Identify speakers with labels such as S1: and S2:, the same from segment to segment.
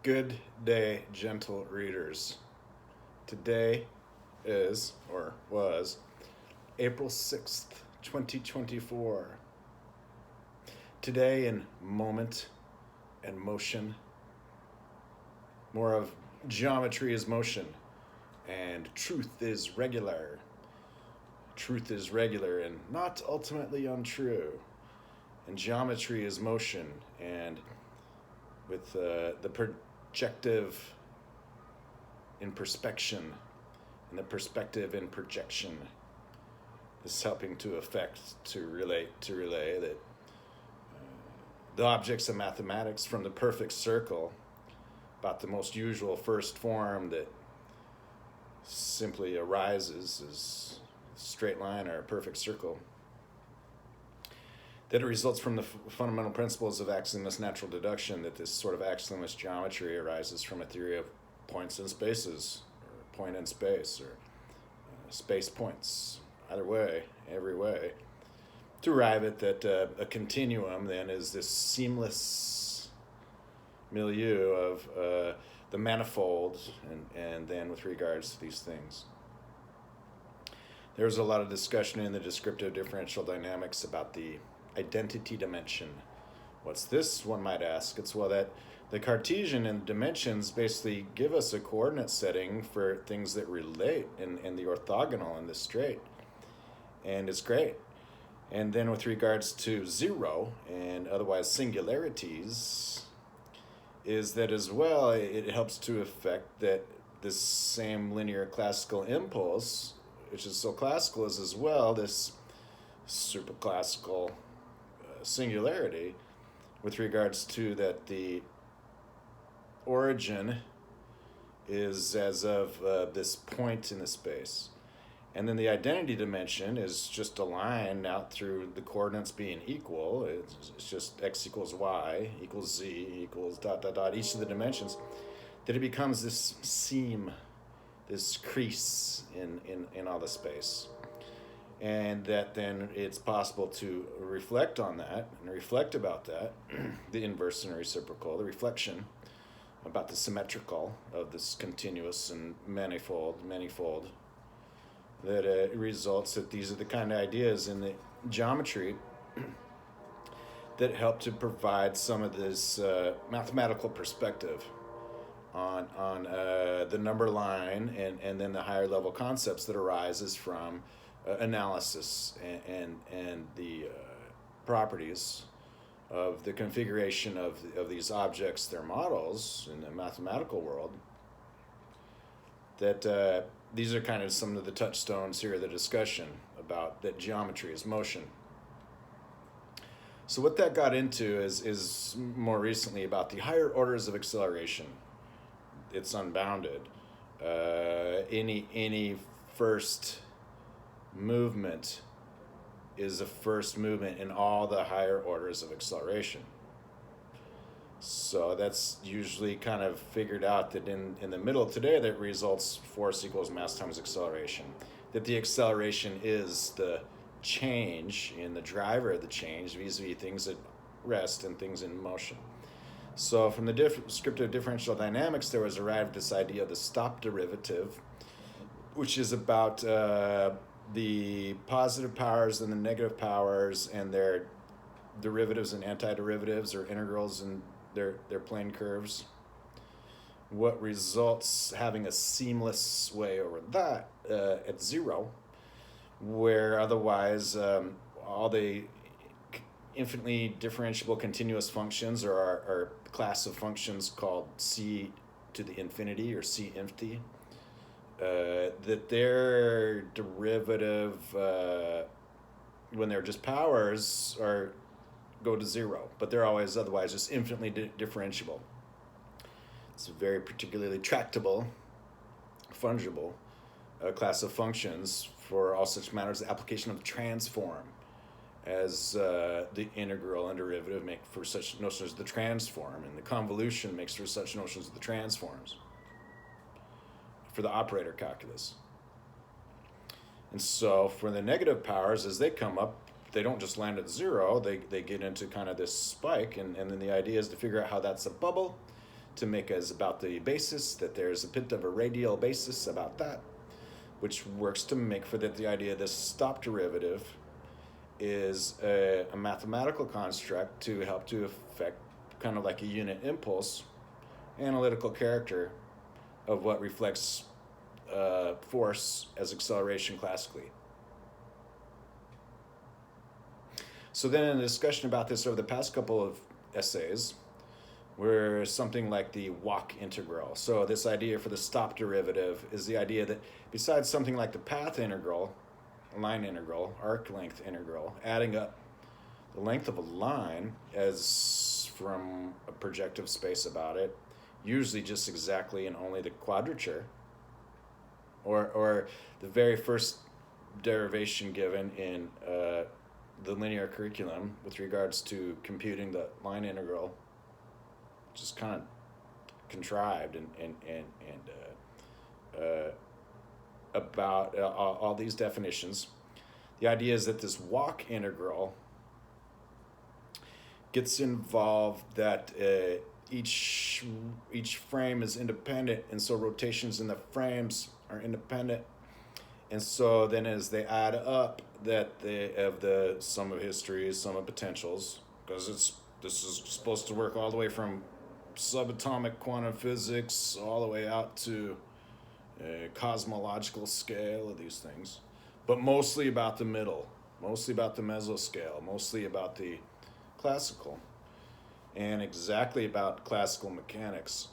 S1: Good day, gentle readers. Today is, or was, April 6th, 2024. Today in moment and motion, more of geometry is motion, and truth is regular. Truth is regular and not ultimately untrue. And geometry is motion, and with the projective in perspection and the perspective in projection. This is helping to relay that the objects of mathematics from the perfect circle, about the most usual first form that simply arises as a straight line or a perfect circle, that it results from the fundamental principles of axiomless natural deduction, that this sort of axiomless geometry arises from a theory of points and spaces, or point and space, or space points, either way, every way, to arrive at that a continuum then is this seamless milieu of the manifold, and then with regards to these things. There's a lot of discussion in the descriptive differential dynamics about the identity dimension. What's this, one might ask? It's that the Cartesian and dimensions basically give us a coordinate setting for things that relate in the orthogonal and the straight. And it's great. And then with regards to zero and otherwise singularities, is that as well, it helps to affect that this same linear classical impulse, which is so classical, is as well this superclassical singularity with regards to that the origin is as of this point in the space. And then the identity dimension is just a line out through the coordinates being equal. It's just x equals y equals z equals dot dot dot, each of the dimensions, that it becomes this seam, this crease in all the space. And that then it's possible to reflect on that and reflect about that, the inverse and reciprocal, the reflection about the symmetrical of this continuous and manifold, that it results that these are the kind of ideas in the geometry that help to provide some of this mathematical perspective on the number line and then the higher level concepts that arises from analysis and the properties of the configuration of these objects, their models in the mathematical world, that these are kind of some of the touchstones here of the discussion about that geometry is motion. So what that got into is more recently about the higher orders of acceleration. It's unbounded. Any first movement is a first movement in all the higher orders of acceleration. So that's usually kind of figured out that in the middle today that results force equals mass times acceleration. That the acceleration is the change in the driver of the change vis-a-vis things at rest and things in motion. So from the descriptive differential dynamics, there was arrived this idea of the stop derivative, which is about the positive powers and the negative powers and their derivatives and antiderivatives or integrals and their plane curves. What results having a seamless way over that at zero, where otherwise all the infinitely differentiable continuous functions or our class of functions called c to the infinity or c empty, that their derivative, when they're just powers, go to zero, but they're always otherwise just infinitely differentiable. It's a very particularly tractable, fungible class of functions for all such matters. The application of the transform as the integral and derivative make for such notions of the transform, and the convolution makes for such notions of the transforms for the operator calculus. And so for the negative powers, as they come up, they don't just land at zero, they get into kind of this spike, and then the idea is to figure out how that's a bubble to make as about the basis, that there's a bit of a radial basis about that, which works to make for that the idea of this stop derivative is a mathematical construct to help to affect kind of like a unit impulse, analytical character of what reflects force as acceleration classically. So then in the discussion about this over the past couple of essays, we're something like the walk integral. So this idea for the stop derivative is the idea that besides something like the path integral, line integral, arc length integral, adding up the length of a line as from a projective space about it, usually just exactly and only the quadrature, or the very first derivation given in the linear curriculum with regards to computing the line integral, just kind of contrived and about all these definitions. The idea is that this walk integral gets involved that each frame is independent, and so rotations in the frames are independent, and so then as they add up, that they have the sum of histories, sum of potentials, because this is supposed to work all the way from subatomic quantum physics all the way out to a cosmological scale of these things, but mostly about the middle, mostly about the mesoscale, mostly about the classical, and exactly about classical mechanics.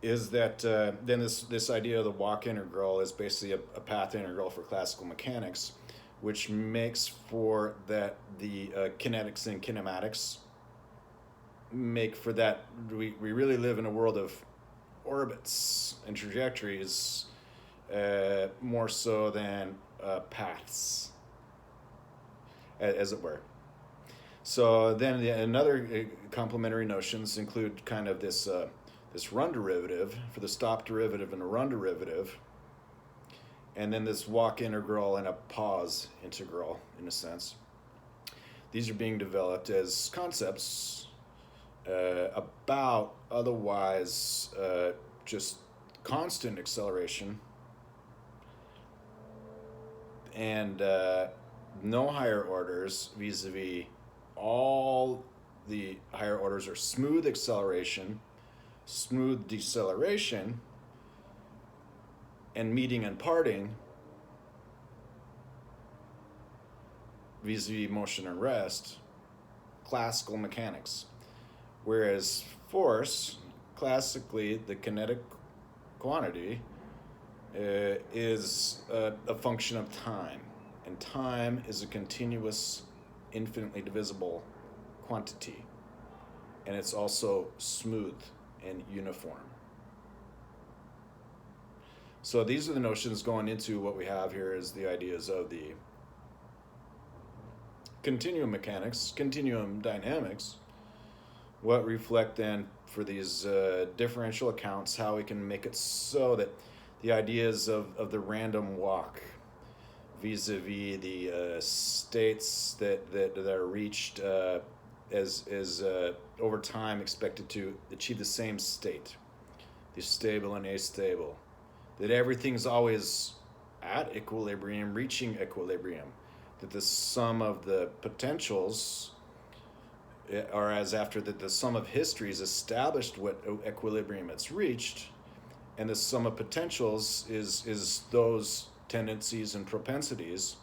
S1: Is that then this idea of the walk integral is basically a path integral for classical mechanics, which makes for that the kinetics and kinematics make for that we really live in a world of orbits and trajectories more so than paths, as it were. So then another complementary notions include kind of this run derivative for the stop derivative and a run derivative, and then this walk integral and a pause integral, in a sense. These are being developed as concepts about otherwise just constant acceleration and no higher orders vis-a-vis all the higher orders are smooth acceleration, smooth deceleration, and meeting and parting vis-a-vis motion and rest, classical mechanics. Whereas force, classically, the kinetic quantity is a function of time, and time is a continuous, infinitely divisible quantity, and it's also smooth and uniform. So these are the notions going into what we have here is the ideas of the continuum mechanics, continuum dynamics, what reflect then for these differential accounts, how we can make it so that the ideas of the random walk vis-a-vis the states that are reached as over time expected to achieve the same state, the stable and astable, that everything's always at equilibrium, reaching equilibrium, that the sum of the potentials or as after that the sum of histories established what equilibrium it's reached, and the sum of potentials is those tendencies and propensities,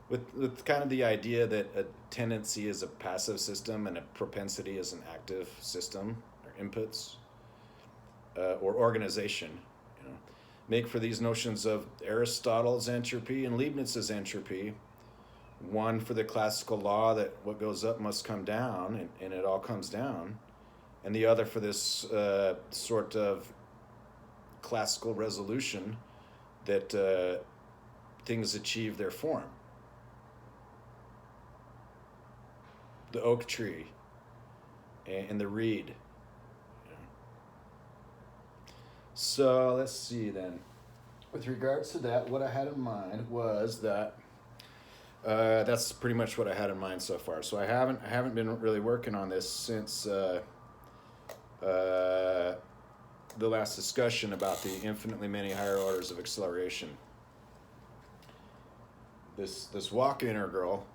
S1: with kind of the idea that a tendency is a passive system and a propensity is an active system, or inputs, or organization. Make for these notions of Aristotle's entropy and Leibniz's entropy, one for the classical law that what goes up must come down, and it all comes down, and the other for this sort of classical resolution that things achieve their form. The oak tree and the reed. So let's see then. With regards to that, what I had in mind was that that's pretty much what I had in mind so far. So I haven't been really working on this since the last discussion about the infinitely many higher orders of acceleration. This walk integral,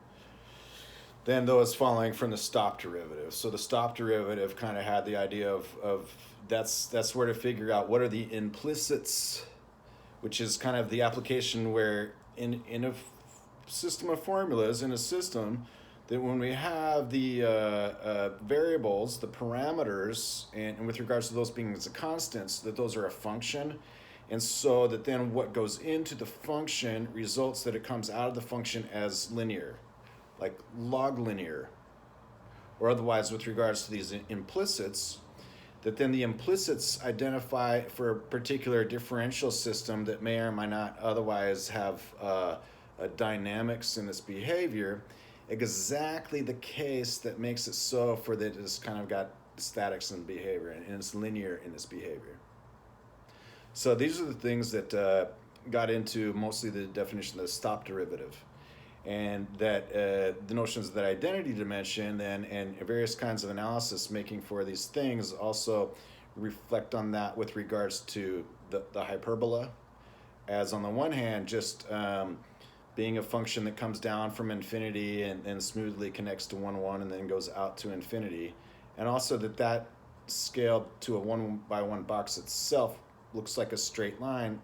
S1: then those following from the stop derivative. So the stop derivative kind of had the idea of that's where to figure out what are the implicits, which is kind of the application where in a system of formulas, in a system, that when we have the variables, the parameters, and with regards to those being as a constants, that those are a function. And so that then what goes into the function results that it comes out of the function as linear, like log linear. Or otherwise, with regards to these implicits, that then the implicits identify for a particular differential system that may or may not otherwise have a dynamics in its behavior, exactly the case that makes it so for that it's kind of got statics in behavior and it's linear in its behavior. So these are the things that got into mostly the definition of the stop derivative, and that the notions of that identity dimension and various kinds of analysis making for these things also reflect on that with regards to the hyperbola, as on the one hand just being a function that comes down from infinity and smoothly connects to 1, 1 and then goes out to infinity, and also that scaled to a 1 by 1 box itself looks like a straight line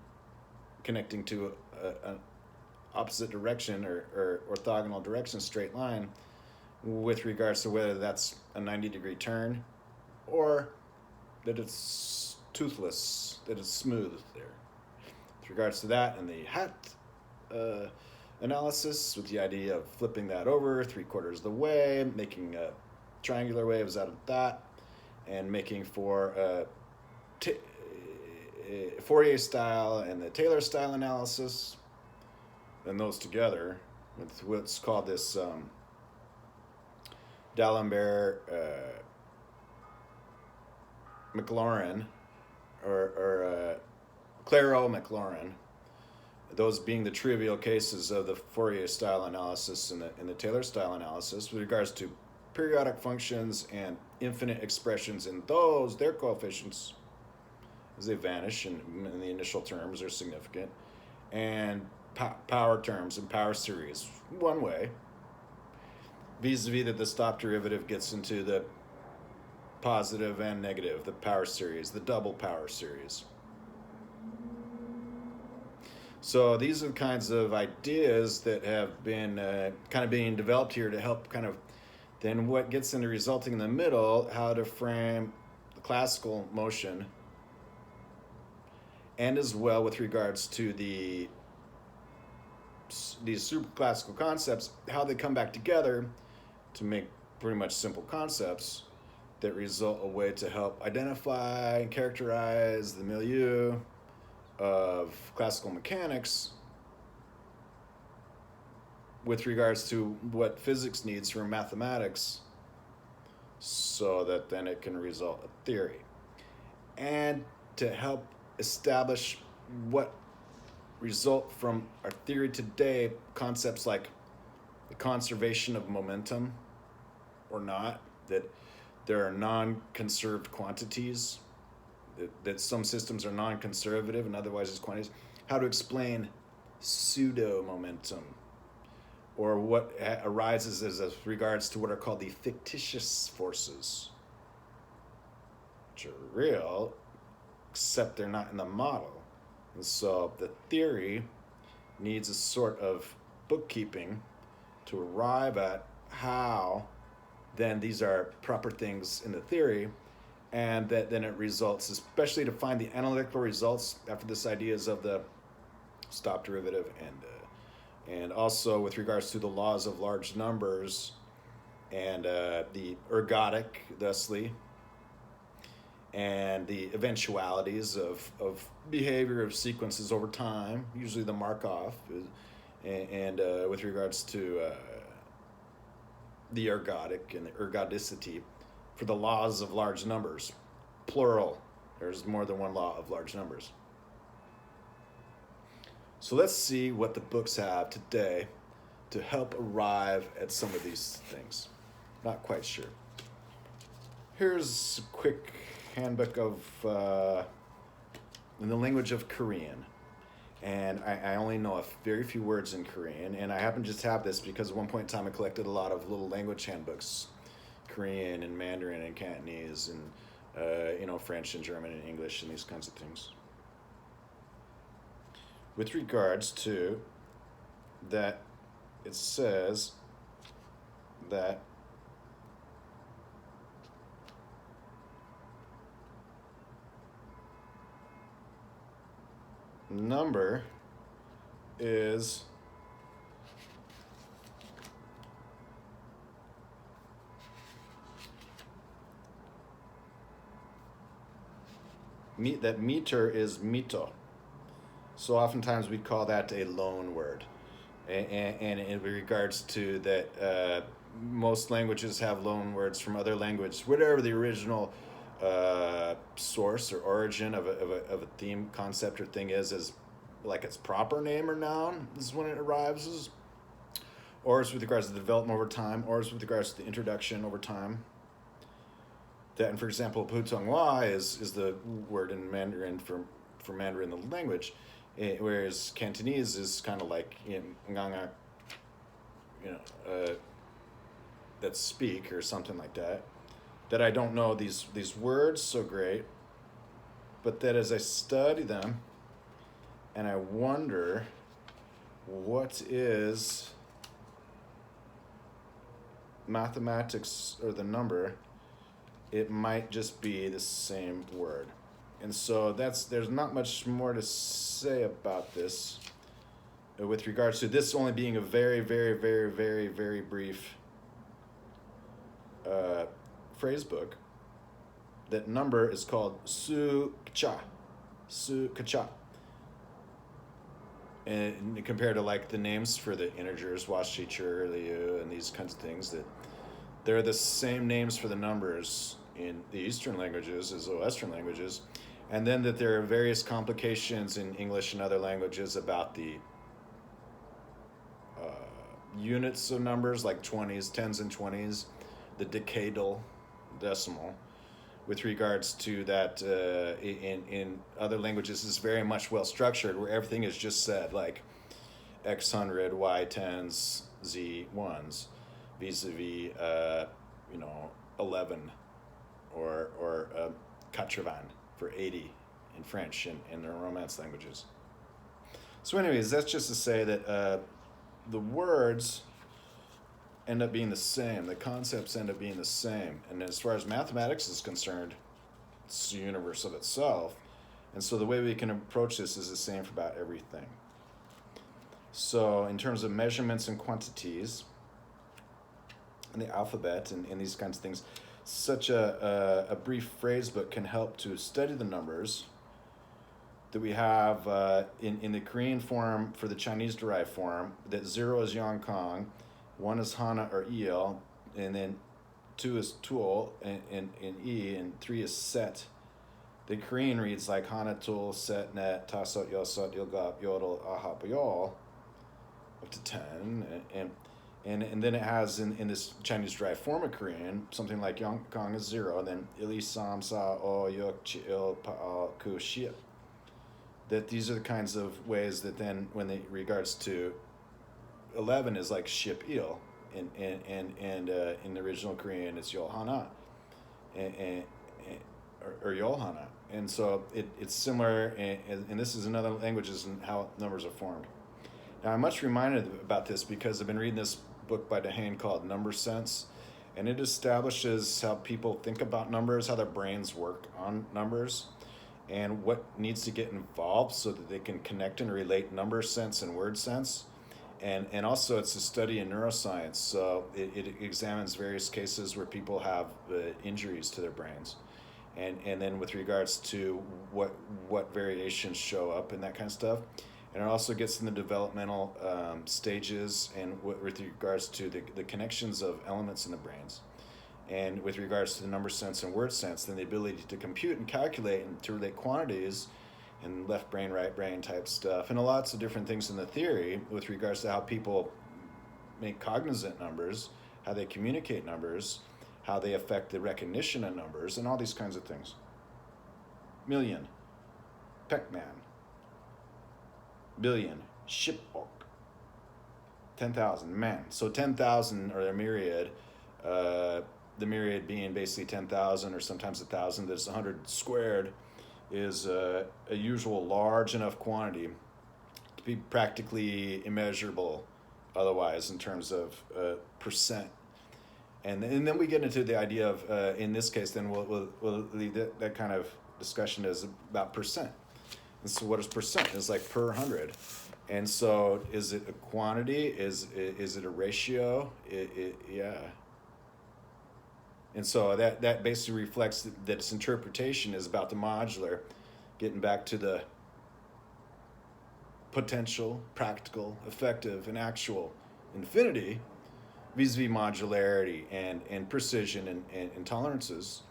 S1: connecting to an opposite direction or orthogonal direction straight line, with regards to whether that's a 90-degree turn or that it's toothless, that it's smooth there. With regards to that and the hat analysis, with the idea of flipping that over 3/4 of the way, making triangular waves out of that, and making for Fourier style and the Taylor style analysis, and those together with what's called this D'Alembert Maclaurin or Clairaut Maclaurin, those being the trivial cases of the Fourier style analysis and the Taylor style analysis with regards to periodic functions and infinite expressions in those, their coefficients, as they vanish and the initial terms are significant, and power terms and power series one way, vis-a-vis that the stop derivative gets into the positive and negative, the power series, the double power series. So these are the kinds of ideas that have been kind of being developed here to help kind of then what gets into resulting in the middle, how to frame the classical motion, and as well with regards to these super classical concepts, how they come back together to make pretty much simple concepts that result a way to help identify and characterize the milieu of classical mechanics with regards to what physics needs from mathematics, so that then it can result a theory, and to help establish what result from our theory today, concepts like the conservation of momentum or not, that there are non-conserved quantities, that some systems are non-conservative and otherwise as quantities, how to explain pseudomomentum, or what arises as regards to what are called the fictitious forces, which are real, except they're not in the model. And so the theory needs a sort of bookkeeping to arrive at how then these are proper things in the theory, and that then it results, especially to find the analytical results after this ideas of the stop derivative and also with regards to the laws of large numbers and the ergodic, thusly, and the eventualities of behavior of sequences over time, usually the Markov, and with regards to the ergodic and the ergodicity for the laws of large numbers, plural. There's more than one law of large numbers. So let's see what the books have today to help arrive at some of these things. Not quite sure. Here's a quick handbook of in the language of Korean. And I only know a very few words in Korean, and I happen to just have this because at one point in time I collected a lot of little language handbooks, Korean and Mandarin and Cantonese and French and German and English and these kinds of things. With regards to that, it says that number is that meter is mito. So oftentimes we call that a loan word. And in regards to that, most languages have loan words from other languages, whatever the original source or origin of a theme, concept, or thing is like its proper name or noun is when it arrives, or is with regards to the development over time, or is with regards to the introduction over time. That, and for example, putonghua is the word in Mandarin for Mandarin the language, whereas Cantonese is kind of like nganga, that speak or something like that. That I don't know these words so great, but that as I study them, and I wonder what is mathematics or the number, it might just be the same word. And so there's not much more to say about this with regards to this only being a very, very, very, very, very brief phrase book. That number is called su-cha. And compared to like the names for the integers, washi, liu, and these kinds of things, that they're the same names for the numbers in the Eastern languages as the Western languages. And then that there are various complications in English and other languages about the units of numbers, like 20s, 10s and 20s, the decadal decimal. With regards to that, in other languages, is very much well structured, where everything is just said, like x 100, y 10s, z 1s, vis-a-vis 11, or 80 for 80 in French and in the Romance languages. So anyways, that's just to say that the words end up being the same, the concepts end up being the same, and as far as mathematics is concerned, it's the universe of itself, and so the way we can approach this is the same for about everything. So in terms of measurements and quantities and the alphabet and these kinds of things, such a brief phrase book can help to study the numbers that we have in the Korean form for the Chinese derived form, that 0 is Yongkong, 1 is Hana or Il, and then 2 is Tul and E, and 3 is Set. The Korean reads like Hana, Tul, Set, Net, Tasot, Yosot, Ilgap, Yodel, Ahap, Yol, up to 10. And then it has in this Chinese derived form of Korean, something like Yongkong is 0, then Ili, Sam, Sa, O, Yok, Chi, Il, Pa, Ku, Shia. That these are the kinds of ways that then, when it regards to 11 is like ship il, and in the original Korean it's Yolhana, or Yolhana, and so it's similar, and this is in other languages and how numbers are formed. Now I'm much reminded about this because I've been reading this book by DeHaan called Number Sense, and it establishes how people think about numbers, how their brains work on numbers, and what needs to get involved so that they can connect and relate number sense and word sense. And also it's a study in neuroscience, so it examines various cases where people have injuries to their brains. And then with regards to what variations show up and that kind of stuff. And it also gets in the developmental stages and with regards to the connections of elements in the brains. And with regards to the number sense and word sense, then the ability to compute and calculate and to relate quantities and left brain, right brain type stuff, and lots of different things in the theory with regards to how people make cognizant numbers, how they communicate numbers, how they affect the recognition of numbers, and all these kinds of things. million, peckman, billion, ship bulk, 10,000, man. So 10,000 are a myriad, the myriad being basically 10,000 or sometimes 1,000. There's 100 squared is a usual large enough quantity to be practically immeasurable otherwise in terms of percent. And then we get into the idea of, in this case, then we'll leave that kind of discussion is about percent. And so what is percent? It's like per 100. And so is it a quantity? Is it a ratio? Yeah. And so that basically reflects that its interpretation is about the modular, getting back to the potential, practical, effective, and actual infinity vis-a-vis modularity and precision and tolerances,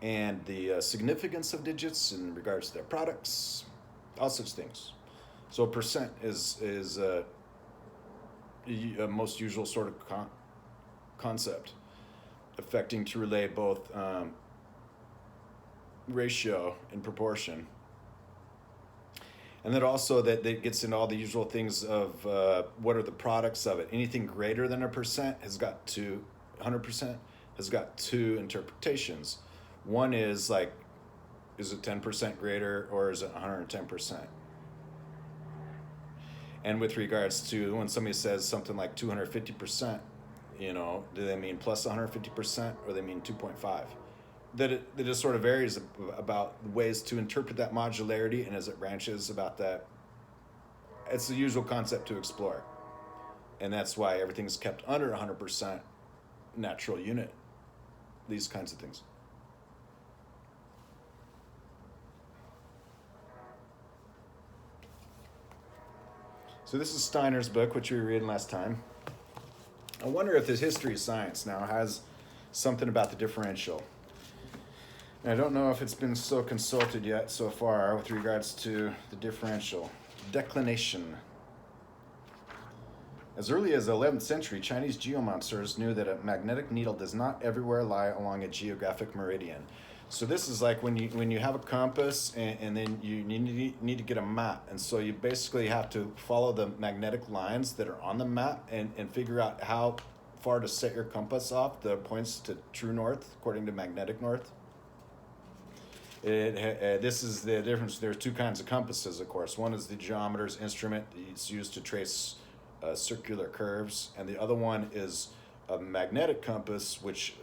S1: and the significance of digits in regards to their products, all such things. So percent is a most usual sort of concept, affecting to relay both ratio and proportion. And then also that gets into all the usual things of what are the products of it. Anything greater than 1% has got 100% has got two interpretations. One is like, is it 10% greater or is it 110%? And with regards to when somebody says something like 250%, do they mean plus 150% or they mean 2.5? That it just sort of varies about ways to interpret that modularity, and as it branches about that, it's the usual concept to explore. And that's why everything's kept under 100% natural unit, these kinds of things. So this is Steiner's book, which we were reading last time. I wonder if this history of science now has something about the differential. And I don't know if it's been so consulted yet so far with regards to the differential. Declination. As early as the 11th century, Chinese geomancers knew that a magnetic needle does not everywhere lie along a geographic meridian. So this is like when you have a compass and then you need to get a map. And so you basically have to follow the magnetic lines that are on the map and figure out how far to set your compass off the points to true north according to magnetic north. This is the difference. There's two kinds of compasses, of course. One is the geometer's instrument. It's used to trace circular curves. And the other one is a magnetic compass, which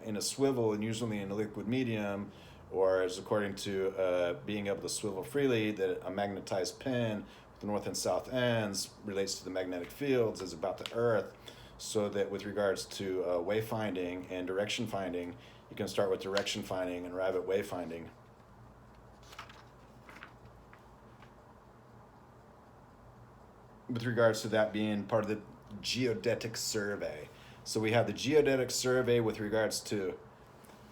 S1: in a swivel and usually in a liquid medium, or as according to being able to swivel freely, that a magnetized pin with the north and south ends relates to the magnetic fields is about the Earth, so that with regards to wayfinding and direction finding, you can start with direction finding and arrive at wayfinding. With regards to that being part of the geodetic survey. So we have the geodetic survey with regards to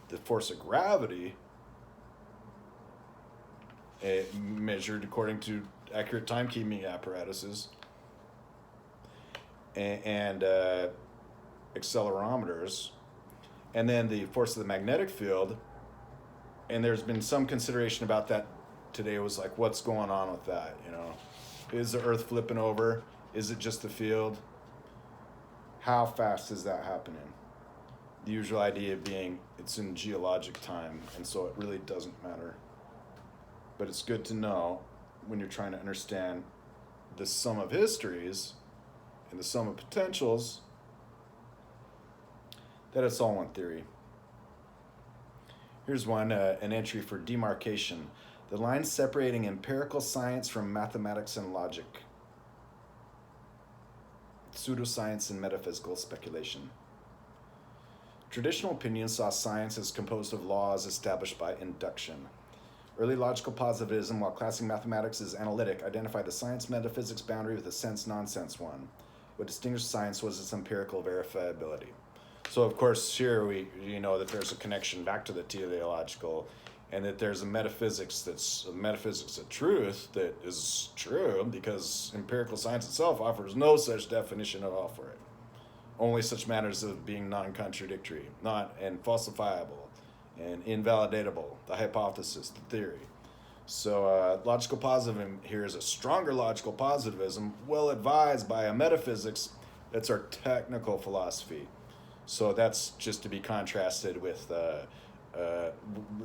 S1: the force of gravity, measured according to accurate timekeeping apparatuses and accelerometers, and then the force of the magnetic field. And there's been some consideration about that today. It was like, what's going on with that? Is the Earth flipping over? Is it just the field? How fast is that happening? The usual idea being it's in geologic time, and so it really doesn't matter. But it's good to know when you're trying to understand the sum of histories and the sum of potentials that it's all one theory. Here's one, an entry for demarcation. The line separating empirical science from mathematics and logic. Pseudoscience and metaphysical speculation. Traditional opinion saw science as composed of laws established by induction. Early logical positivism, while classing mathematics as analytic, identified the science-metaphysics boundary with a sense-nonsense one. What distinguished science was its empirical verifiability. So, of course, here we know that there's a connection back to the teleological, and that there's a metaphysics of truth that is true, because empirical science itself offers no such definition at all for it. Only such matters of being non-contradictory, and falsifiable, and invalidatable, the hypothesis, the theory. So logical positivism here is a stronger logical positivism, well advised by a metaphysics that's our technical philosophy. So that's just to be contrasted with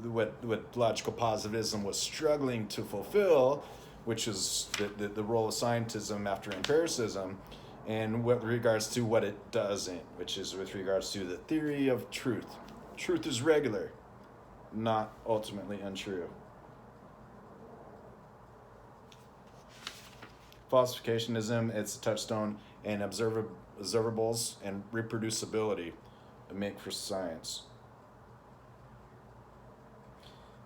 S1: what logical positivism was struggling to fulfill, which is the role of scientism after empiricism, and with regards to what it doesn't, which is with regards to the theory of truth. Truth is regular, not ultimately untrue. Falsificationism, it's a touchstone, and observables and reproducibility make for science.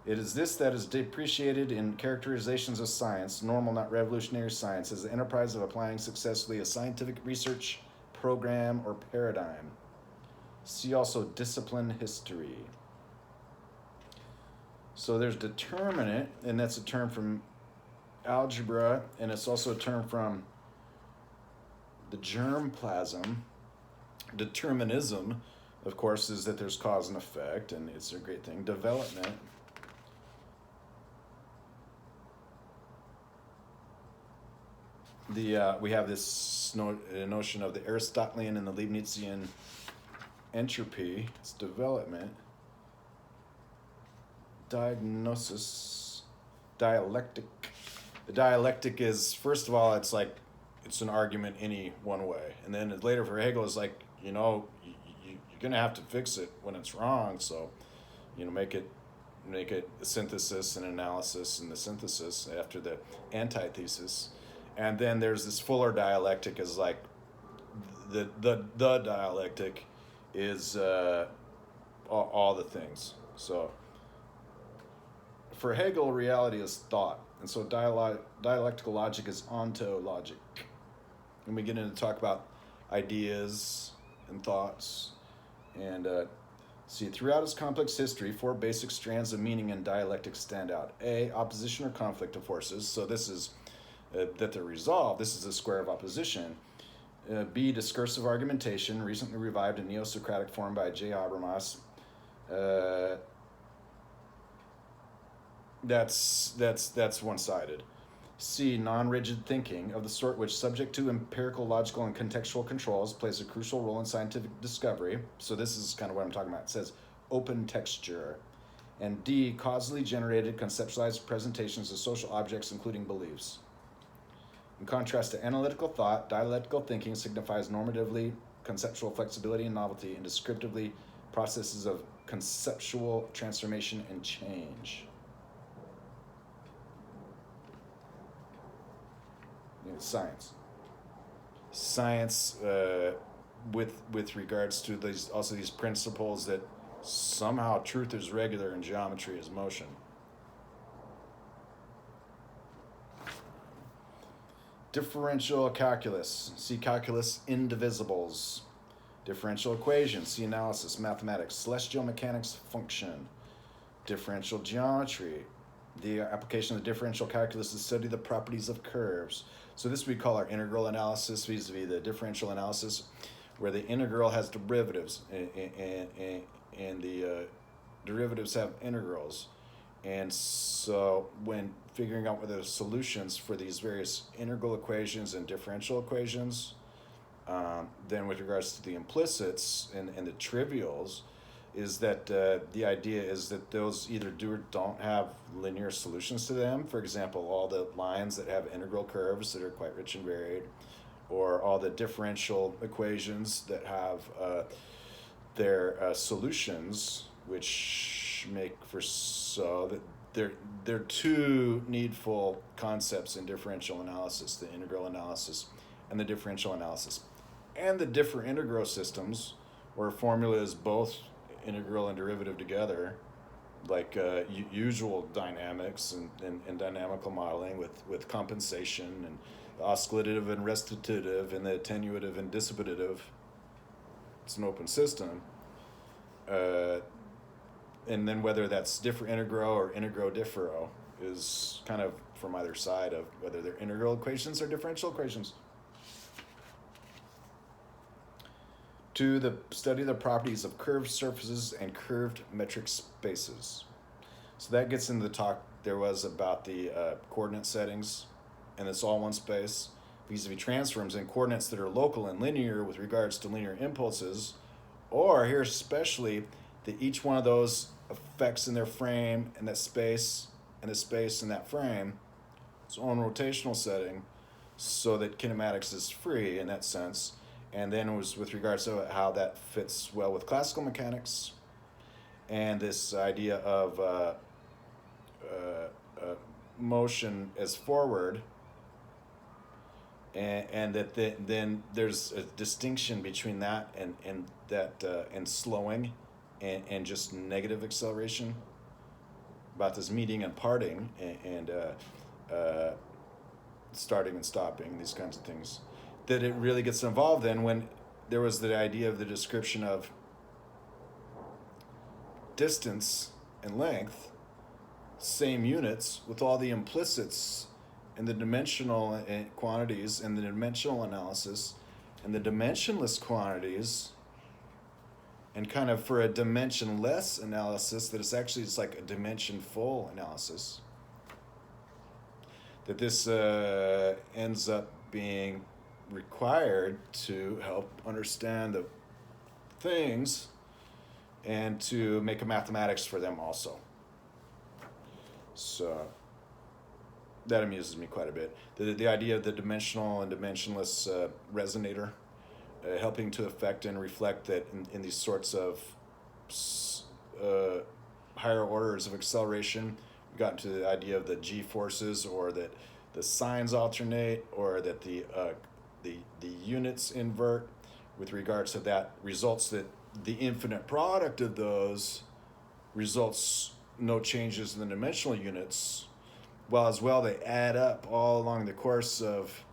S1: It is this that is depreciated in characterizations of science, normal, not revolutionary science, as the enterprise of applying successfully a scientific research program or paradigm. See also discipline history. So there's determinant, and that's a term from algebra, and it's also a term from the germplasm. Determinism, of course, is that there's cause and effect, and it's a great thing. Development. We have this notion of the Aristotelian and the Leibnizian entropy. It's development. Diagnosis. Dialectic. The dialectic is, first of all, it's like, it's an argument any one way. And then later for Hegel, it's like, you're going to have to fix it when it's wrong. So, make it a synthesis and analysis and the synthesis after the antithesis. And then there's this fuller dialectic is like, the dialectic is all the things. So for Hegel, reality is thought. And so dialectical logic is ontologic. And we get into talk about ideas and thoughts. And see, throughout its complex history, 4 basic strands of meaning in dialectic stand out. A, opposition or conflict of forces. So this is that they're resolved. This is the square of opposition. B, discursive argumentation, recently revived in Neo-Socratic form by J. Habermas. That's one-sided. C, non-rigid thinking of the sort which, subject to empirical, logical, and contextual controls, plays a crucial role in scientific discovery. So this is kind of what I'm talking about. It says open texture. And D, causally generated, conceptualized presentations of social objects, including beliefs. In contrast to analytical thought, dialectical thinking signifies normatively conceptual flexibility and novelty, and descriptively processes of conceptual transformation and change. Science. Science, with regards to these principles that somehow truth is regular and geometry is motion. Differential calculus. See calculus indivisibles. Differential equations. See analysis, mathematics, celestial mechanics, function. Differential geometry. The application of the differential calculus is to study the properties of curves. So this we call our integral analysis vis-a-vis the differential analysis, where the integral has derivatives and the derivatives have integrals. And so when figuring out whether the solutions for these various integral equations and differential equations, then with regards to the implicits and the trivials, is that the idea is that those either do or don't have linear solutions to them. For example, all the lines that have integral curves that are quite rich and varied, or all the differential equations that have their solutions, which make for so that they're two needful concepts in differential analysis: the integral analysis and the differential analysis. And the differintegro systems, where a formula is both integral and derivative together, like usual dynamics and dynamical modeling with compensation and the oscillative and restitutive and the attenuative and dissipative. It's an open system. And then whether that's differintegro or integrodiffero is kind of from either side of whether they're integral equations or differential equations. to the study of the properties of curved surfaces and curved metric spaces. So that gets into the talk there was about the coordinate settings, and it's all one space, vis-a-vis transforms and coordinates that are local and linear with regards to linear impulses, or here especially that each one of those affects in their frame and that space and the space in that frame its own rotational setting, so that kinematics is free in that sense. And then it was with regards to how that fits well with classical mechanics and this idea of motion as forward, and that then there's a distinction between that and slowing and just negative acceleration, about this meeting and parting and starting and stopping, these kinds of things, that it really gets involved in when there was the idea of the description of distance and length, same units, with all the implicits and the dimensional quantities and the dimensional analysis and the dimensionless quantities, and kind of for a dimensionless analysis that it's actually just like a dimension-full analysis, that this ends up being required to help understand the things and to make a mathematics for them also. So that amuses me quite a bit. The idea of the dimensional and dimensionless resonator, helping to affect and reflect that in these sorts of higher orders of acceleration, we got into the idea of the g forces, or that the signs alternate, or that the units invert. With regards to that, results that the infinite product of those results no changes in the dimensional units, while as well they add up all along the course of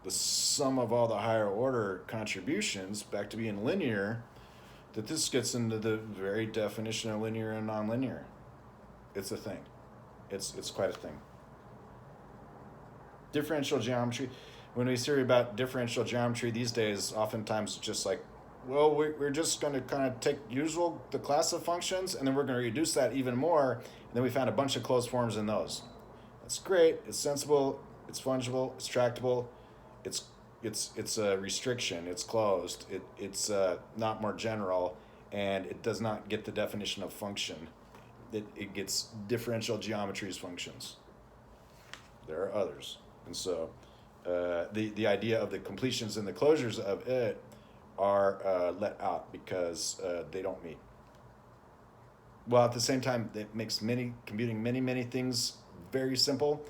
S1: the sum of all the higher order contributions back to being linear, that this gets into the very definition of linear and nonlinear. It's a thing. It's quite a thing. Differential geometry. When we hear about differential geometry these days, oftentimes it's just like, well, we're just going to kind of take the class of functions, and then we're going to reduce that even more, and then we found a bunch of closed forms in those. That's great. It's sensible. It's fungible. It's tractable. It's a restriction. It's closed. It's not more general, and it does not get the definition of function. It gets differential geometries functions. There are others, and so the idea of the completions and the closures of it are let out because they don't meet. Well, at the same time, it makes computing many things very simple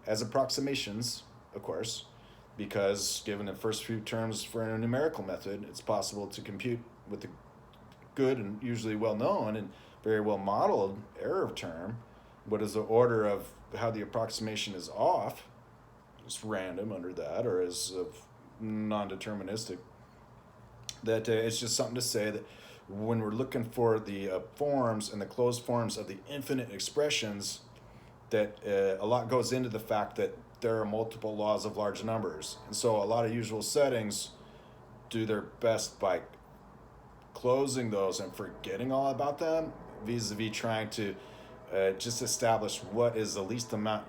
S1: as approximations, of course, because given the first few terms for a numerical method, it's possible to compute with the good and usually well-known and very well-modeled error term what is the order of how the approximation is off, it's random under that, or is non-deterministic. That it's just something to say that when we're looking for the forms and the closed forms of the infinite expressions, that a lot goes into the fact that there are multiple laws of large numbers. And so a lot of usual settings do their best by closing those and forgetting all about them, vis-a-vis trying to just establish what is the least amount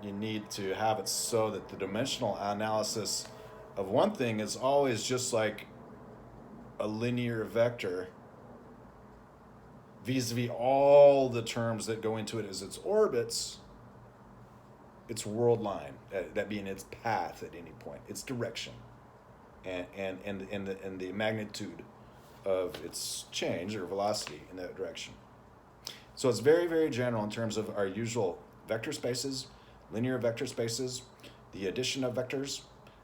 S1: you need to have it, so that the dimensional analysis of one thing is always just like a linear vector vis-a-vis all the terms that go into it as its orbits, its world line, that being its path at any point, its direction, and the magnitude of its change or velocity in that direction. So it's very, very general in terms of our usual vector spaces, linear vector spaces, the addition of vectors,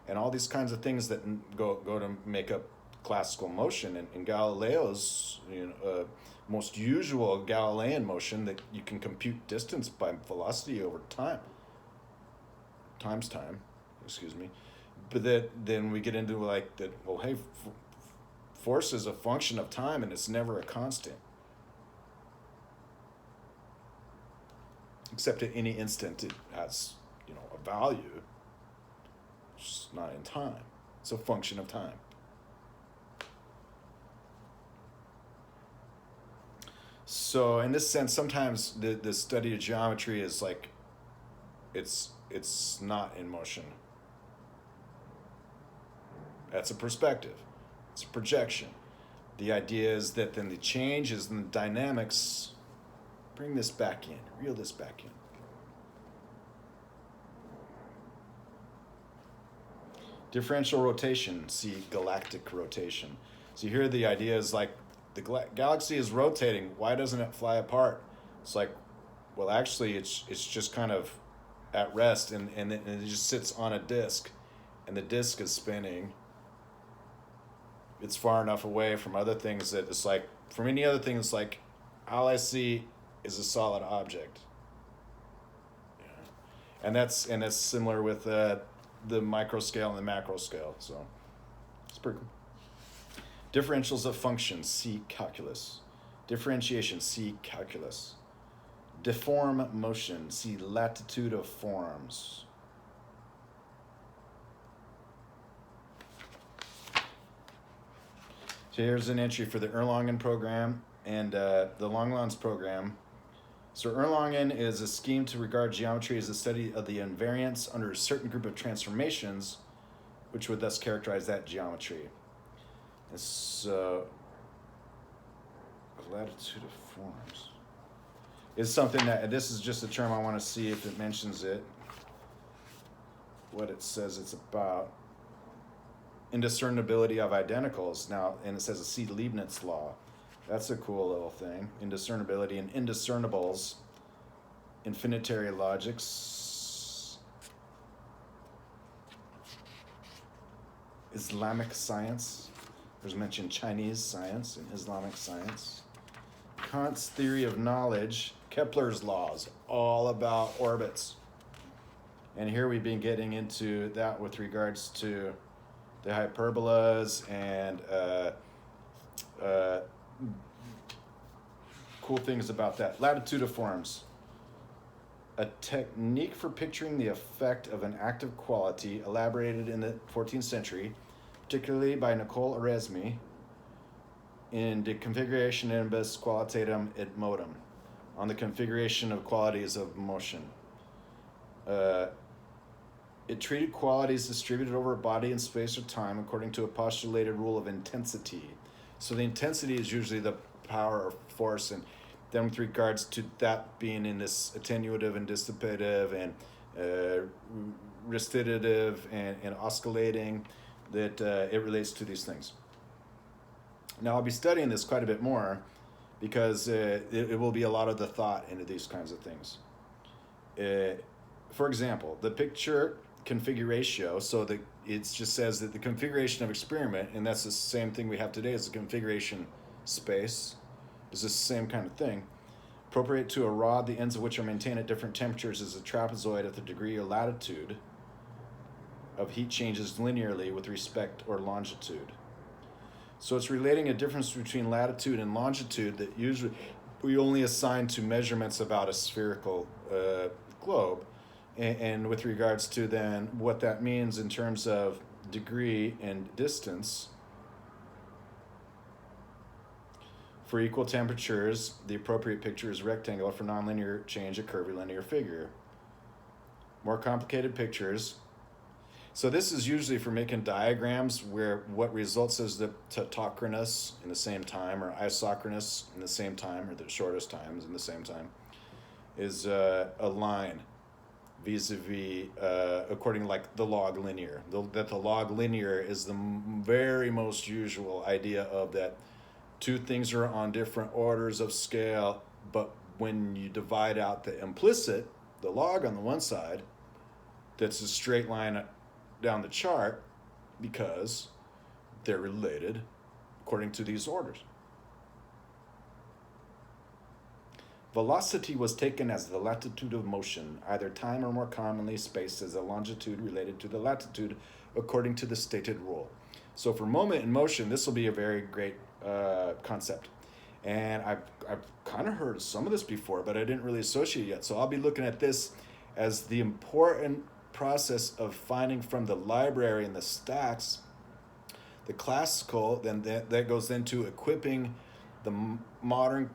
S1: and all these kinds of things that go to make up classical motion. And in Galileo's most usual Galilean motion, that you can compute distance by velocity over time, but then we get into like that, well, hey, force is a function of time and it's never a constant, except at any instant it has a value. It's not in time. It's a function of time. So in this sense, sometimes the study of geometry is like, it's not in motion. That's a perspective. It's a projection. The idea is that then the changes in the dynamics bring this back in, reel this back in. Differential rotation, see galactic rotation. So here the idea is like the galaxy is rotating. Why doesn't it fly apart? It's like, well, actually, it's just kind of at rest, and it just sits on a disk, and the disk is spinning. It's far enough away from other things that it's like, from any other thing, it's like, all I see is a solid object. Yeah. And that's similar with the micro scale and the macro scale. So it's pretty cool. Differentials of functions, see calculus. Differentiation, see calculus. Deform motion, see latitude of forms. So here's an entry for the Erlangen program and the Langlands program. So Erlangen is a scheme to regard geometry as a study of the invariants under a certain group of transformations, which would thus characterize that geometry. And so, latitude of forms is something that, this is just a term I want to see if it mentions it, what it says it's about. Indiscernibility of identicals. Now, and it says a C. Leibniz law. That's a cool little thing. Indiscernibility and indiscernibles. Infinitary logics. Islamic science. There's mentioned Chinese science and Islamic science. Kant's theory of knowledge. Kepler's laws. All about orbits. And here we've been getting into that with regards to the hyperbolas and cool things about that. Latitude of forms. A technique for picturing the effect of an active quality elaborated in the 14th century, particularly by Nicole Oresme in De Configurationibus Qualitatem et Modum, on the configuration of qualities of motion. It treated qualities distributed over body and space or time according to a postulated rule of intensity. So the intensity is usually the power or force, and then with regards to that being in this attenuative and dissipative and restitutive and oscillating, that it relates to these things. Now I'll be studying this quite a bit more because it will be a lot of the thought into these kinds of things. For example, the picture configuratio, so that it just says that the configuration of experiment, and that's the same thing we have today as the configuration space, is the same kind of thing. Appropriate to a rod, the ends of which are maintained at different temperatures, is a trapezoid at the degree or latitude of heat changes linearly with respect or longitude. So it's relating a difference between latitude and longitude that usually we only assign to measurements about a spherical globe. And with regards to then what that means in terms of degree and distance, for equal temperatures, the appropriate picture is rectangular. For nonlinear change, a curvilinear figure. More complicated pictures. So this is usually for making diagrams where what results is the tautochronous in the same time, or isochronous in the same time, or the shortest times in the same time, is a line vis-a-vis, according like the log linear. That the log linear is the very most usual idea of that two things are on different orders of scale, but when you divide out the implicit, the log on the one side, that's a straight line down the chart because they're related according to these orders. Velocity was taken as the latitude of motion, either time or more commonly space as a longitude related to the latitude according to the stated rule. So for moment in motion, this will be a very great concept. And I've kind of heard some of this before, but I didn't really associate it yet. So I'll be looking at this as the important process of finding from the library and the stacks the classical, then that goes into equipping the modern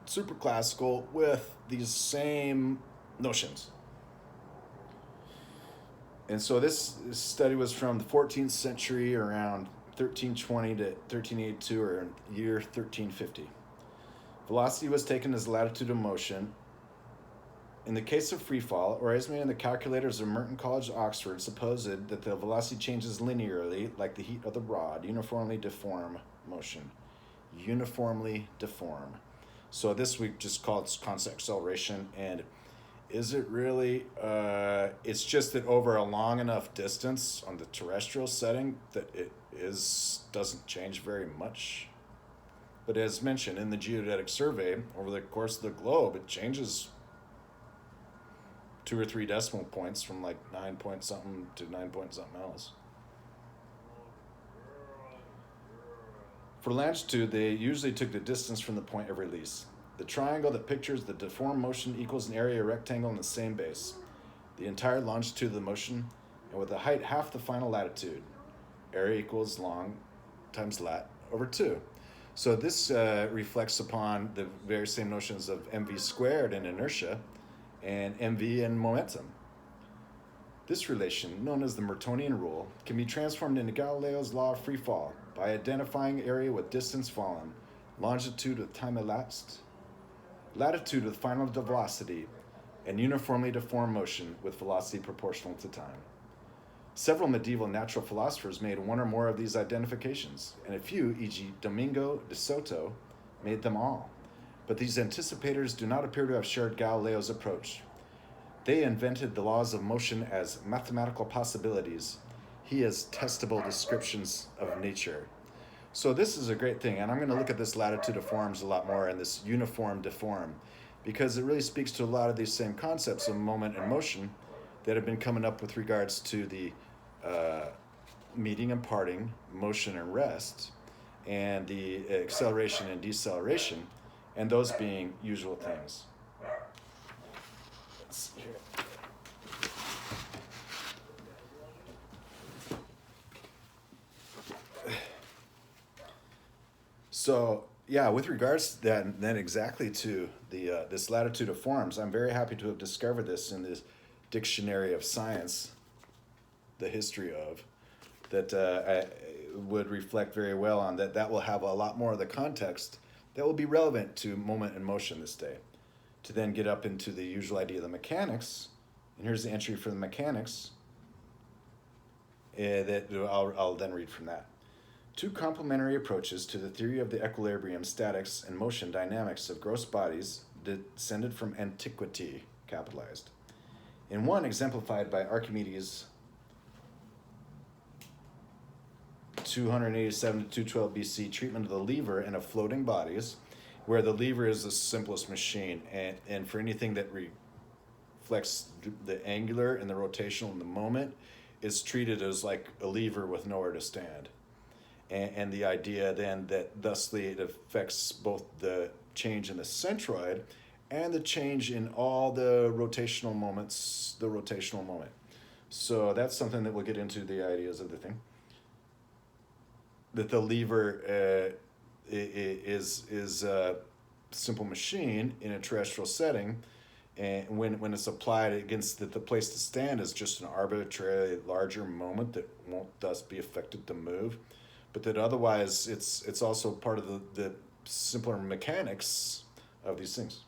S1: super classical with these same notions. And so this study was from the 14th century, around 1320 to 1382, or year 1350. Velocity was taken as latitude of motion. In the case of free fall, Oresme and the calculators of Merton College, Oxford, supposed that the velocity changes linearly, like the heat of the rod, uniformly deform motion. Uniformly deform. So this we just call it constant acceleration. And is it really? It's just that over a long enough distance on the terrestrial setting that it doesn't change very much. But as mentioned in the geodetic survey, over the course of the globe, it changes 2 or 3 decimal points from like 9 point something to 9 point something else. For longitude, they usually took the distance from the point of release. The triangle that pictures the deformed motion equals an area rectangle in the same base. The entire longitude of the motion, and with the height half the final latitude. Area equals long times lat over 2. So this reflects upon the very same notions of mv squared in inertia and mv in momentum. This relation, known as the Mertonian rule, can be transformed into Galileo's law of free fall by identifying area with distance fallen, longitude with time elapsed, latitude with final velocity, and uniformly deformed motion with velocity proportional to time. Several medieval natural philosophers made one or more of these identifications, and a few, e.g. Domingo de Soto, made them all. But these anticipators do not appear to have shared Galileo's approach. They invented the laws of motion as mathematical possibilities, he as testable descriptions of nature. So this is a great thing, and I'm going to look at this latitude of forms a lot more and this uniform deform, because it really speaks to a lot of these same concepts of moment and motion that have been coming up with regards to the meeting and parting, motion and rest, and the acceleration and deceleration, and those being usual things. Let's see here. So yeah, with regards to that, and then exactly to the this latitude of forms, I'm very happy to have discovered this in this dictionary of science, the history of, that I would reflect very well on that. That will have a lot more of the context that will be relevant to moment and motion this day. To then get up into the usual idea of the mechanics, and here's the entry for the mechanics that I'll then read from that. 2 complementary approaches to the theory of the equilibrium, statics, and motion dynamics of gross bodies descended from antiquity, capitalized. In one, exemplified by Archimedes, 287 to 212 BC, treatment of the lever and of floating bodies, where the lever is the simplest machine, and for anything that reflects the angular and the rotational in the moment, is treated as like a lever with nowhere to stand. And the idea then that thusly it affects both the change in the centroid and the change in all the rotational moments, the rotational moment. So that's something that we'll get into, the ideas of the thing. That the lever is a simple machine in a terrestrial setting, and when it's applied against the place to stand is just an arbitrarily larger moment that won't thus be affected to move, but that otherwise it's also part of the simpler mechanics of these things.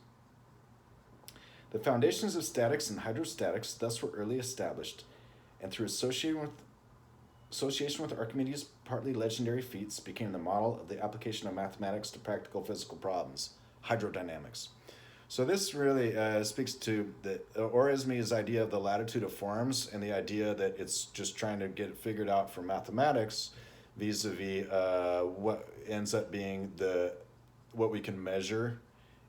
S1: The foundations of statics and hydrostatics thus were early established, and through association with Archimedes' partly legendary feats, became the model of the application of mathematics to practical physical problems, hydrodynamics. So this really speaks to the Oresme's idea of the latitude of forms, and the idea that it's just trying to get it figured out for mathematics, vis-a-vis what ends up being what we can measure,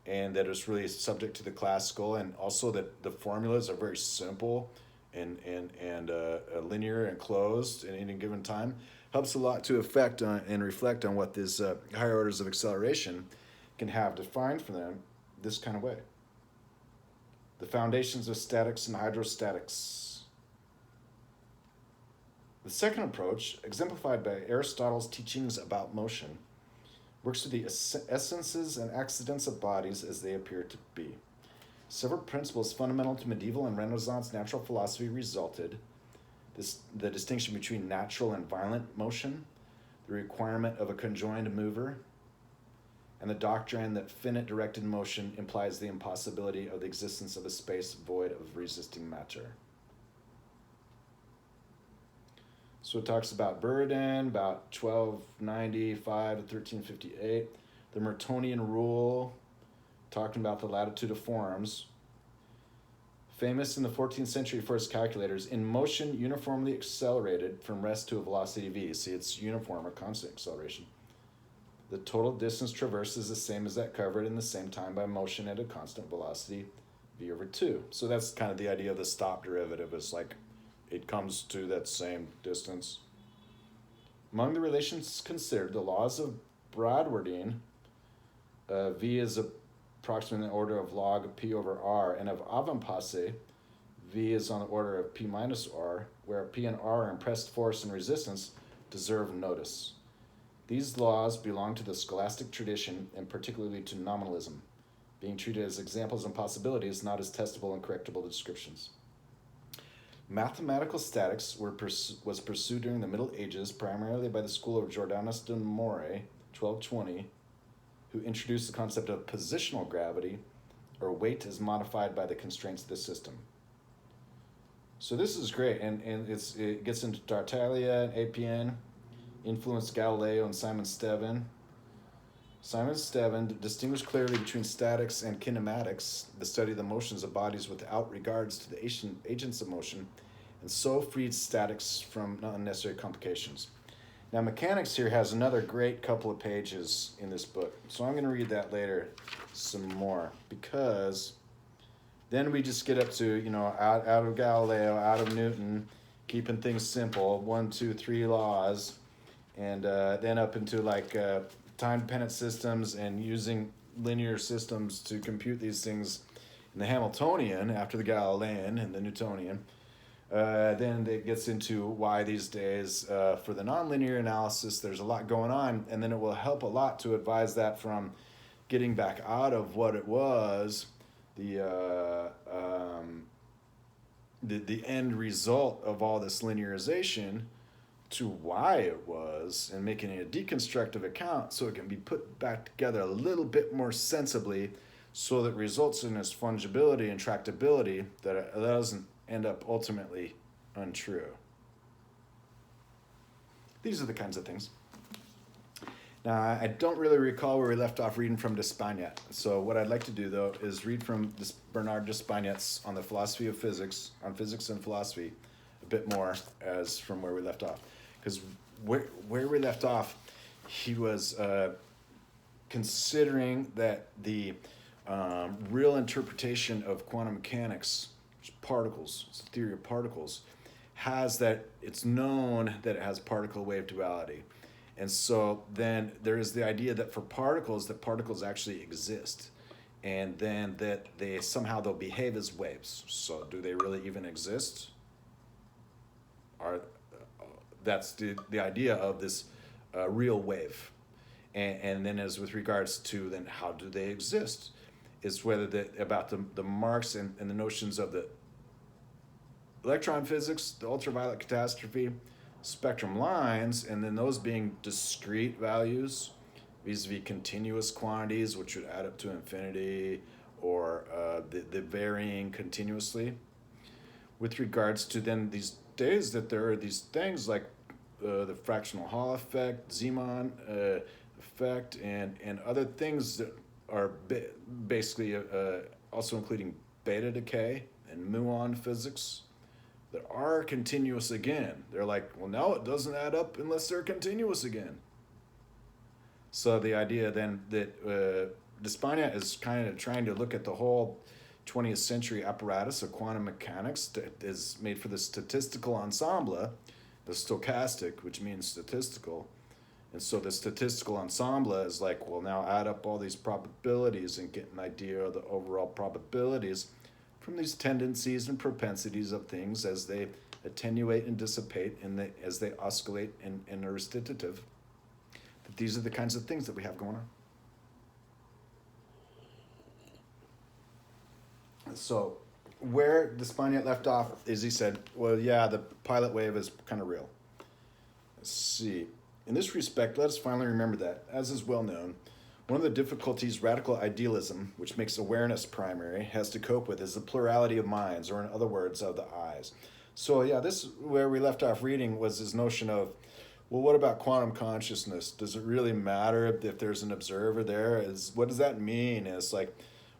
S1: and that it's really subject to the classical, and also that the formulas are very simple and linear and closed at any given time. Helps a lot to affect on and reflect on what these higher orders of acceleration can have defined for them this kind of way. The foundations of statics and hydrostatics. The second approach, exemplified by Aristotle's teachings about motion, works with the essences and accidents of bodies as they appear to be. Several principles fundamental to medieval and Renaissance natural philosophy resulted. The distinction between natural and violent motion, the requirement of a conjoined mover, and the doctrine that finite directed motion implies the impossibility of the existence of a space void of resisting matter. So it talks about Buridan, about 1295 to 1358. The Mertonian rule, talking about the latitude of forms. Famous in the 14th century for its calculators, in motion uniformly accelerated from rest to a velocity v. See, it's uniform or constant acceleration. The total distance traversed is the same as that covered in the same time by motion at a constant velocity v over 2. So that's kind of the idea of the stop derivative. It's like it comes to that same distance. Among the relations considered, the laws of Bradwardine, v is approximately the order of log of p over r, and of Avamposse, v is on the order of p minus r, where p and r are impressed force and resistance, deserve notice. These laws belong to the scholastic tradition and particularly to nominalism, being treated as examples and possibilities, not as testable and correctable descriptions. Mathematical statics was pursued during the Middle Ages primarily by the school of Jordanus de More, 1220, who introduced the concept of positional gravity, or weight is modified by the constraints of the system. So this is great, and it gets into Tartaglia and Appian, influenced Galileo and Simon Stevin. Simon Stevin distinguished clearly between statics and kinematics, the study of the motions of bodies without regards to the agents of motion, and so freed statics from unnecessary complications. Now, mechanics here has another great couple of pages in this book, so I'm going to read that later some more, because then we just get up to, out of Galileo, out of Newton, keeping things simple, 1, 2, 3 laws, and then up into time-dependent systems and using linear systems to compute these things in the Hamiltonian after the Galilean and the Newtonian. Then it gets into why these days for the nonlinear analysis there's a lot going on, and then it will help a lot to advise that from getting back out of what it was, the end result of all this linearization, to why it was, and making it a deconstructive account so it can be put back together a little bit more sensibly so that results in its fungibility and tractability, that it doesn't end up ultimately untrue. These are the kinds of things. Now, I don't really recall where we left off reading from D'Espagnat. So what I'd like to do, though, is read from Bernard D'Espagnat's on the philosophy of physics, on physics and philosophy, a bit more as from where we left off. Because where we left off, he was considering that the real interpretation of quantum mechanics, particles, it's the theory of particles, has that it's known that it has particle-wave duality. And so then there is the idea that for particles, that particles actually exist. And then that they'll behave as waves. So do they really even exist? That's the idea of this real wave. And then as with regards to then how do they exist, is whether about the marks and the notions of the electron physics, the ultraviolet catastrophe, spectrum lines, and then those being discrete values vis-a-vis continuous quantities, which would add up to infinity, or the varying continuously. With regards to then these days that there are these things like the fractional Hall effect, Zeeman effect, and other things that are basically also including beta decay and muon physics that are continuous again. They're like, well, no, it doesn't add up unless they're continuous again. So the idea then that D'Espagnat is kind of trying to look at the whole 20th century apparatus of quantum mechanics that is made for the statistical ensemble, the stochastic, which means statistical. And so the statistical ensemble is like, well, now add up all these probabilities and get an idea of the overall probabilities from these tendencies and propensities of things as they attenuate and dissipate as they oscillate and are recitative. that these are the kinds of things that we have going on. So where Despaigne left off is he said, well, yeah, the pilot wave is kind of real. Let's see. In this respect, let us finally remember that, as is well known, one of the difficulties radical idealism, which makes awareness primary, has to cope with is the plurality of minds, or in other words, of the eyes. So yeah, this where we left off reading was this notion of, well, what about quantum consciousness? Does it really matter if there's an observer there? What does that mean? And it's like,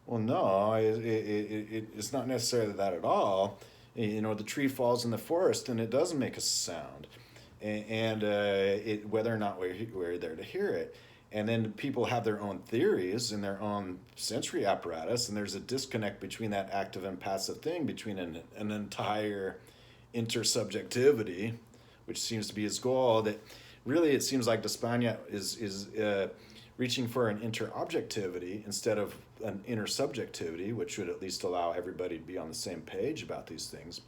S1: well, no, it's not necessarily that at all. You know, the tree falls in the forest and it doesn't make a sound, and whether or not we're there to hear it. And then people have their own theories and their own sensory apparatus, and there's a disconnect between that active and passive thing, between an entire intersubjectivity, which seems to be his goal, that really it seems like Despaigne is reaching for an interobjectivity instead of an intersubjectivity, which would at least allow everybody to be on the same page about these things.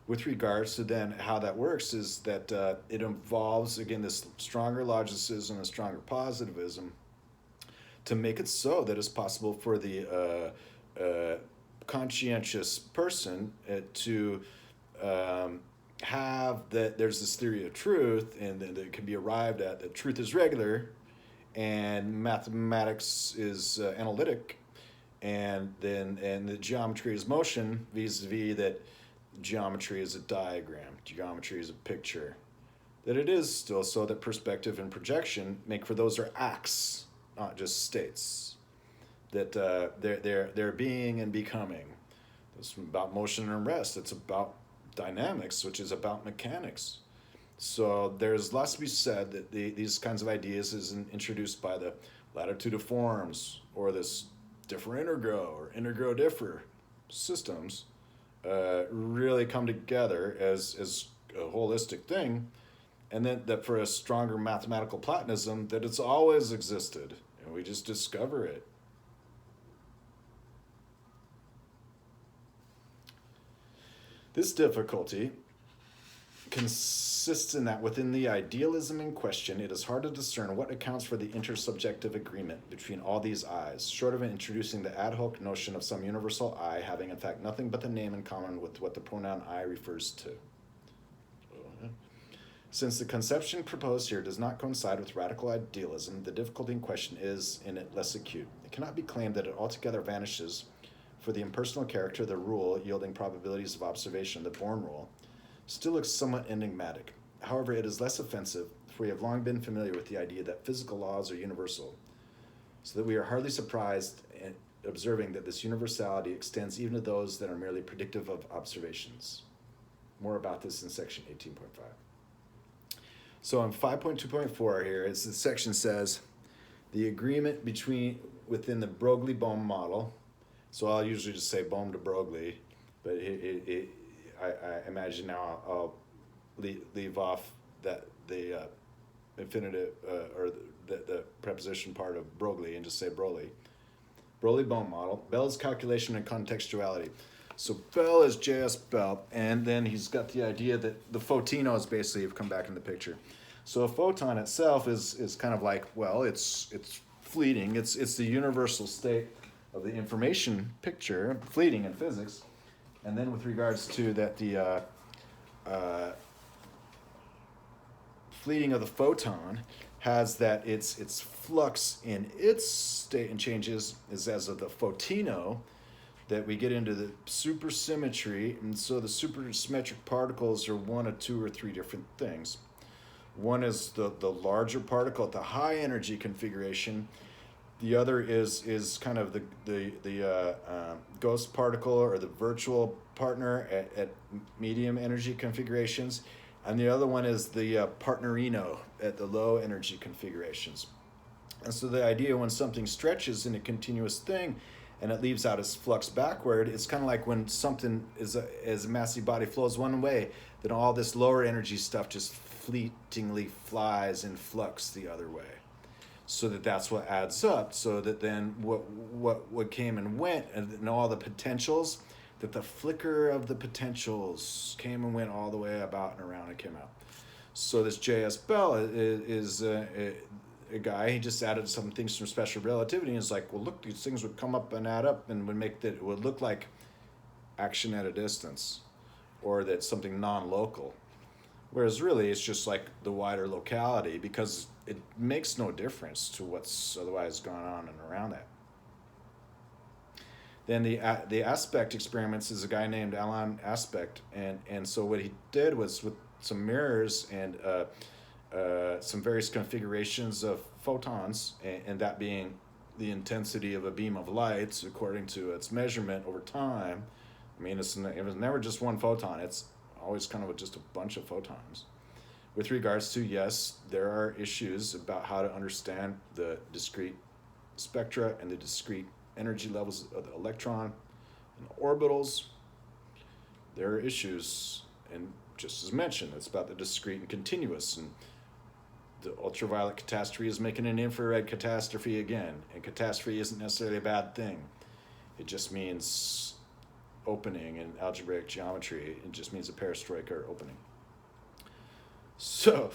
S1: With regards to then how that works is that it involves, again, this stronger logicism and stronger positivism to make it so that it's possible for the conscientious person to have that there's this theory of truth, and that it can be arrived at that truth is regular and mathematics is analytic, and the geometry is motion, vis-a-vis that geometry is a diagram, geometry is a picture, that it is still so that perspective and projection make for those are acts, not just states, that they're being and becoming. It's about motion and rest. It's about dynamics, which is about mechanics. So there's lots to be said that these kinds of ideas is introduced by the latitude of forms, or this differintegro or integrodiffero systems really come together as a holistic thing, and then that for a stronger mathematical Platonism, that it's always existed and we just discover it. This difficulty consists in that within the idealism in question, it is hard to discern what accounts for the intersubjective agreement between all these I's, short of introducing the ad hoc notion of some universal I having in fact nothing but the name in common with what the pronoun I refers to. Since the conception proposed here does not coincide with radical idealism, the difficulty in question is in it less acute. It cannot be claimed that it altogether vanishes for the impersonal character of the rule yielding probabilities of observation, the Bohm rule, still looks somewhat enigmatic. However, it is less offensive, for we have long been familiar with the idea that physical laws are universal, so that we are hardly surprised in observing that this universality extends even to those that are merely predictive of observations. More about this in section 18.5. So in 5.2.4 here, as the section says, the agreement within the Broglie-Bohm model. So I'll usually just say Bohm to Broglie, but I imagine now I'll leave off that the infinitive or the preposition part of Broglie and just say Broglie. Broglie-Bohm model. Bell's calculation and contextuality. So Bell is J.S. Bell, and then he's got the idea that the photinos basically have come back in the picture. So a photon itself is kind of like, well, it's fleeting. It's the universal state of the information picture, fleeting in physics. And then with regards to that, the fleeting of the photon has that its flux in its state and changes is as of the photino, that we get into the supersymmetry, and so the supersymmetric particles are one of two or three different things. One is the larger particle at the high energy configuration. The other is kind of the ghost particle or the virtual partner at medium energy configurations, and the other one is the partnerino at the low energy configurations. And so the idea when something stretches in a continuous thing and it leaves out its flux backward, it's kind of like when something as a massive body flows one way, then all this lower energy stuff just fleetingly flies in flux the other way. So that's what adds up, so that then what came and went, and all the potentials, that the flicker of the potentials came and went all the way about and around and came out. So this J.S. Bell is a guy, he just added some things from special relativity, and it's like, well, look, these things would come up and add up and would make that, it would look like action at a distance, or that something non-local. Whereas really it's just like the wider locality, because it makes no difference to what's otherwise going on and around that. Then the aspect experiments is a guy named Alan Aspect, and so what he did was with some mirrors and some various configurations of photons, and that being the intensity of a beam of light according to its measurement over time. I mean, it was never just one photon. It's always kind of just a bunch of photons. With regards to, yes, there are issues about how to understand the discrete spectra and the discrete energy levels of the electron and orbitals. There are issues, and just as mentioned, it's about the discrete and continuous, and the ultraviolet catastrophe is making an infrared catastrophe again, and catastrophe isn't necessarily a bad thing. It just means opening in algebraic geometry. It just means a perestroika or opening. So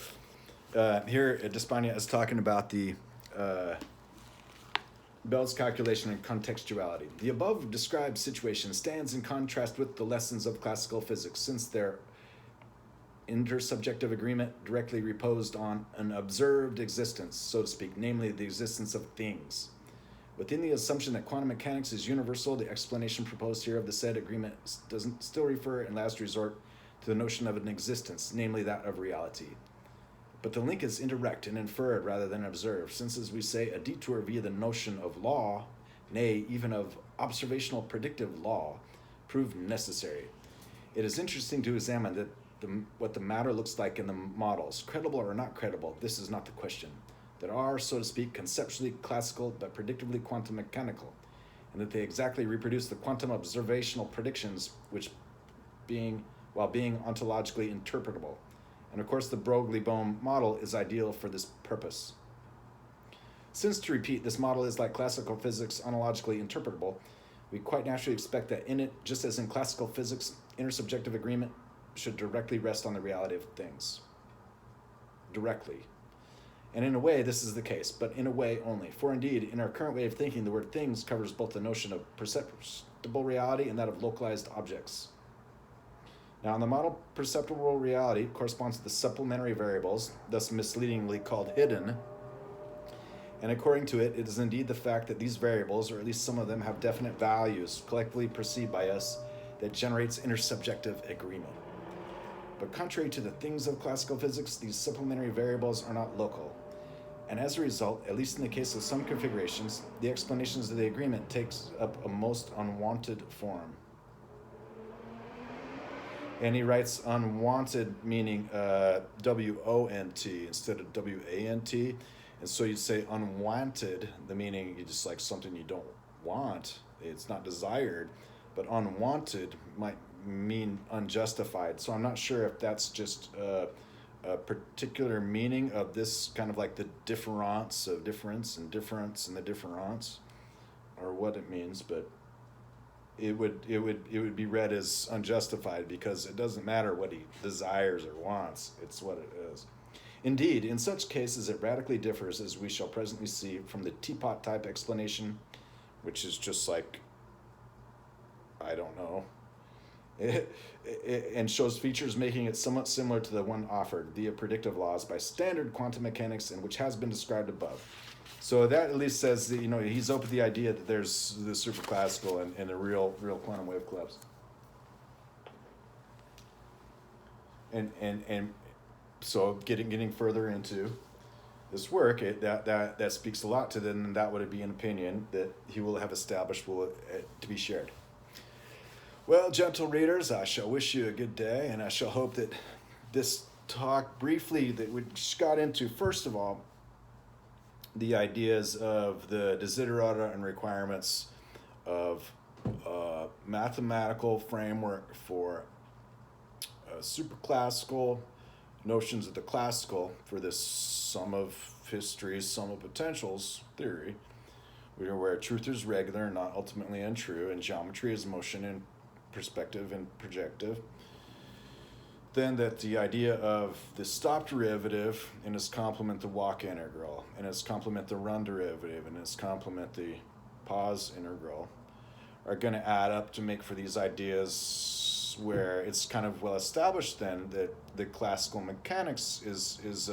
S1: here Despania is talking about the Bell's calculation and contextuality. The above described situation stands in contrast with the lessons of classical physics, since their intersubjective agreement directly reposed on an observed existence, so to speak, namely the existence of things. Within the assumption that quantum mechanics is universal, the explanation proposed here of the said agreement doesn't still refer in last resort to the notion of an existence, namely that of reality. But the link is indirect and inferred rather than observed, since, as we say, a detour via the notion of law, nay, even of observational predictive law, proved necessary. It is interesting to examine that what the matter looks like in the models. Credible or not credible, this is not the question. That are, so to speak, conceptually classical but predictably quantum mechanical, and that they exactly reproduce the quantum observational predictions while being ontologically interpretable. And of course, the Broglie-Bohm model is ideal for this purpose. Since, to repeat, this model is like classical physics ontologically interpretable, we quite naturally expect that in it, just as in classical physics, intersubjective agreement should directly rest on the reality of things. Directly. And in a way, this is the case, but in a way only. For indeed, in our current way of thinking, the word things covers both the notion of perceptible reality and that of localized objects. Now, in the model, perceptible reality corresponds to the supplementary variables, thus misleadingly called hidden. And according to it, it is indeed the fact that these variables, or at least some of them, have definite values collectively perceived by us that generates intersubjective agreement. But contrary to the things of classical physics, these supplementary variables are not local. And as a result, at least in the case of some configurations, the explanations of the agreement takes up a most unwanted form. And he writes unwanted meaning W-O-N-T instead of W-A-N-T. And so you'd say unwanted, the meaning you just like something you don't want. It's not desired. But unwanted might mean unjustified. So I'm not sure if that's just a particular meaning of this kind of like the difference of difference and difference and the difference, or what it means, but it would be read as unjustified because it doesn't matter what he desires or wants, it's what it is. Indeed, in such cases it radically differs, as we shall presently see, from the teapot type explanation, which is just like, I don't know, and shows features making it somewhat similar to the one offered via predictive laws by standard quantum mechanics, and which has been described above. So that at least says that, he's open to the idea that there's the superclassical and the real quantum wave collapse. And so getting further into this work, that speaks a lot to them, and that would be an opinion that he will have established to be shared. Well, gentle readers, I shall wish you a good day, and I shall hope that this talk briefly that we just got into, first of all, the ideas of the desiderata and requirements of mathematical framework for superclassical notions of the classical for this sum of histories, sum of potentials theory, where truth is regular, not ultimately untrue, and geometry is motion and perspective and projective. then that the idea of the stop derivative and its complement the walk integral, and its complement the run derivative, and its complement the pause integral are going to add up to make for these ideas where it's kind of well established then that the classical mechanics is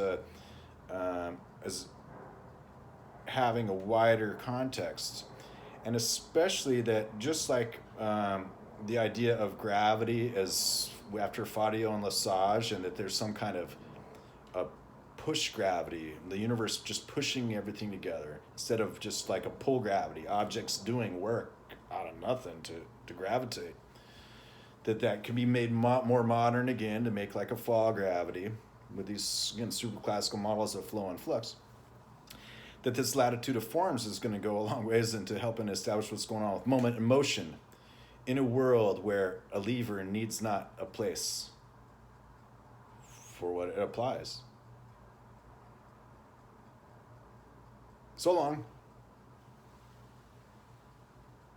S1: having a wider context, and especially that just like the idea of gravity as after Fatio and LeSage, and that there's some kind of push gravity, the universe just pushing everything together instead of just like a pull gravity, objects doing work out of nothing to gravitate. That can be made more modern again to make like a fall gravity with these, again, super classical models of flow and flux. That this latitude of forms is going to go a long ways into helping establish what's going on with moment and motion in a world where a lever needs not a place for what it applies. So long.